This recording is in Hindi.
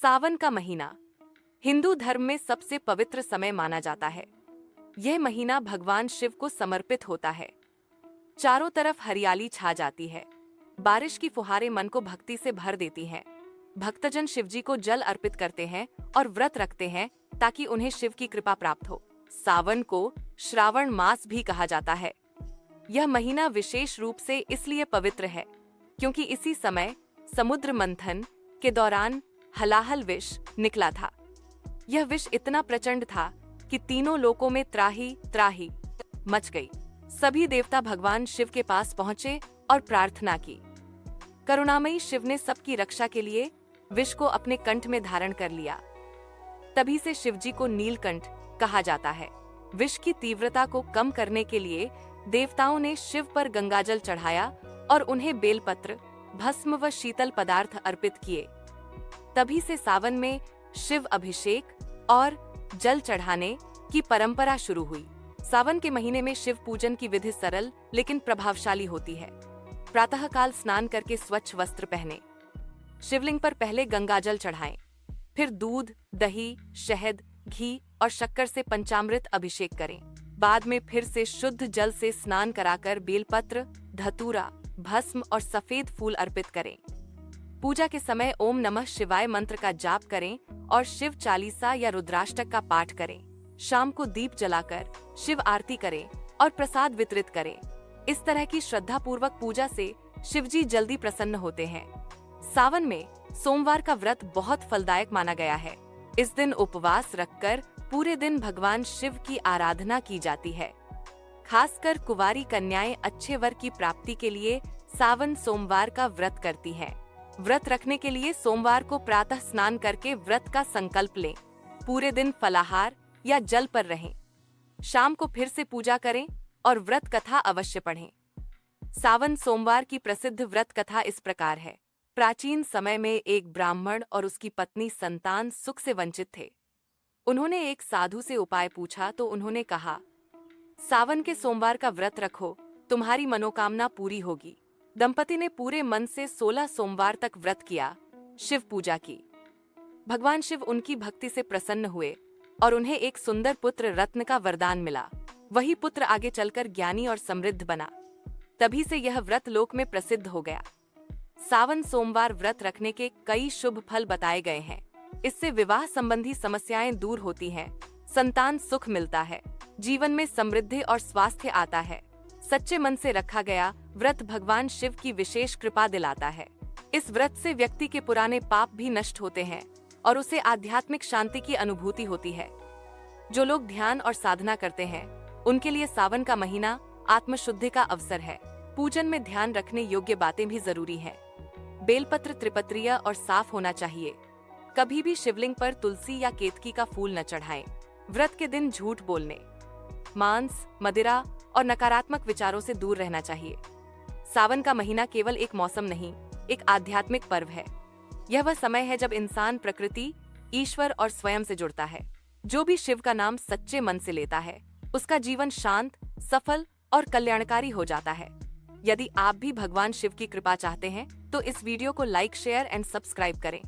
सावन का महीना हिंदू धर्म में सबसे पवित्र समय माना जाता है। यह महीना भगवान शिव को समर्पित होता है। चारों तरफ हरियाली छा जाती है। बारिश की फुहारें मन को भक्ति से भर देती हैं। भक्तजन शिवजी को जल अर्पित करते हैं और व्रत रखते हैं ताकि उन्हें शिव की कृपा प्राप्त हो। सावन को श्रावण मास भी कहा जाता है। यह महीना विशेष रूप से इसलिए पवित्र है क्योंकि इसी समय समुद्र मंथन के दौरान हलाहल विष निकला था। यह विष इतना प्रचंड था कि तीनों लोकों में त्राही त्राही मच गई। सभी देवता भगवान शिव के पास पहुंचे और प्रार्थना की। करुणामयी शिव ने सबकी रक्षा के लिए विष को अपने कंठ में धारण कर लिया। तभी से शिवजी को नीलकंठ कहा जाता है। विष की तीव्रता को कम करने के लिए देवताओं ने शिव पर गंगाजल चढ़ाया और उन्हें बेलपत्र, भस्म व शीतल पदार्थ अर्पित किए। तभी से सावन में शिव अभिषेक और जल चढ़ाने की परंपरा शुरू हुई। सावन के महीने में शिव पूजन की विधि सरल लेकिन प्रभावशाली होती है। प्रातःकाल स्नान करके स्वच्छ वस्त्र पहने, शिवलिंग पर पहले गंगाजल चढ़ाएं, फिर दूध, दही, शहद, घी और शक्कर से पंचामृत अभिषेक करें। बाद में फिर से शुद्ध जल से स्नान कराकर बेलपत्र, धतूरा, भस्म और सफेद फूल अर्पित करें। पूजा के समय ओम नमः शिवाय मंत्र का जाप करें और शिव चालीसा या रुद्राष्टक का पाठ करें। शाम को दीप जलाकर शिव आरती करें और प्रसाद वितरित करें। इस तरह की श्रद्धा पूर्वक पूजा से शिवजी जल्दी प्रसन्न होते हैं। सावन में सोमवार का व्रत बहुत फलदायक माना गया है। इस दिन उपवास रखकर पूरे दिन भगवान शिव की आराधना की जाती है। खासकर कुंवारी कन्याएं अच्छे वर की प्राप्ति के लिए सावन सोमवार का व्रत करती हैं। व्रत रखने के लिए सोमवार को प्रातः स्नान करके व्रत का संकल्प लें। पूरे दिन फलाहार या जल पर रहें। शाम को फिर से पूजा करें और व्रत कथा अवश्य पढ़ें। सावन सोमवार की प्रसिद्ध व्रत कथा इस प्रकार है। प्राचीन समय में एक ब्राह्मण और उसकी पत्नी संतान सुख से वंचित थे। उन्होंने एक साधु से उपाय पूछा तो उन्होंने कहा, सावन के सोमवार का व्रत रखो, तुम्हारी मनोकामना पूरी होगी। दंपति ने पूरे मन से 16 सोमवार तक व्रत किया, शिव पूजा की। भगवान शिव उनकी भक्ति से प्रसन्न हुए और उन्हें एक सुंदर पुत्र रत्न का वरदान मिला। वही पुत्र आगे चलकर ज्ञानी और समृद्ध बना। तभी से यह व्रत लोक में प्रसिद्ध हो गया। सावन सोमवार व्रत रखने के कई शुभ फल बताए गए हैं। इससे विवाह संबंधी समस्याएं दूर होती हैं, संतान सुख मिलता है, जीवन में समृद्धि और स्वास्थ्य आता है। सच्चे मन से रखा गया व्रत भगवान शिव की विशेष कृपा दिलाता है। इस व्रत से व्यक्ति के पुराने पाप भी नष्ट होते हैं और उसे आध्यात्मिक शांति की अनुभूति होती है। जो लोग ध्यान और साधना करते हैं उनके लिए सावन का महीना आत्मशुद्धि का अवसर है। पूजन में ध्यान रखने योग्य बातें भी जरूरी हैं। बेलपत्र त्रिपत्रीय और साफ होना चाहिए। कभी भी शिवलिंग पर तुलसी या केतकी का फूल न चढ़ाएं। व्रत के दिन झूठ बोलने, मांस, मदिरा और नकारात्मक विचारों से दूर रहना चाहिए। सावन का महीना केवल एक मौसम नहीं, एक आध्यात्मिक पर्व है। यह वह समय है जब इंसान प्रकृति, ईश्वर और स्वयं से जुड़ता है। जो भी शिव का नाम सच्चे मन से लेता है उसका जीवन शांत, सफल और कल्याणकारी हो जाता है। यदि आप भी भगवान शिव की कृपा चाहते हैं तो इस वीडियो को लाइक, शेयर एंड सब्सक्राइब करें।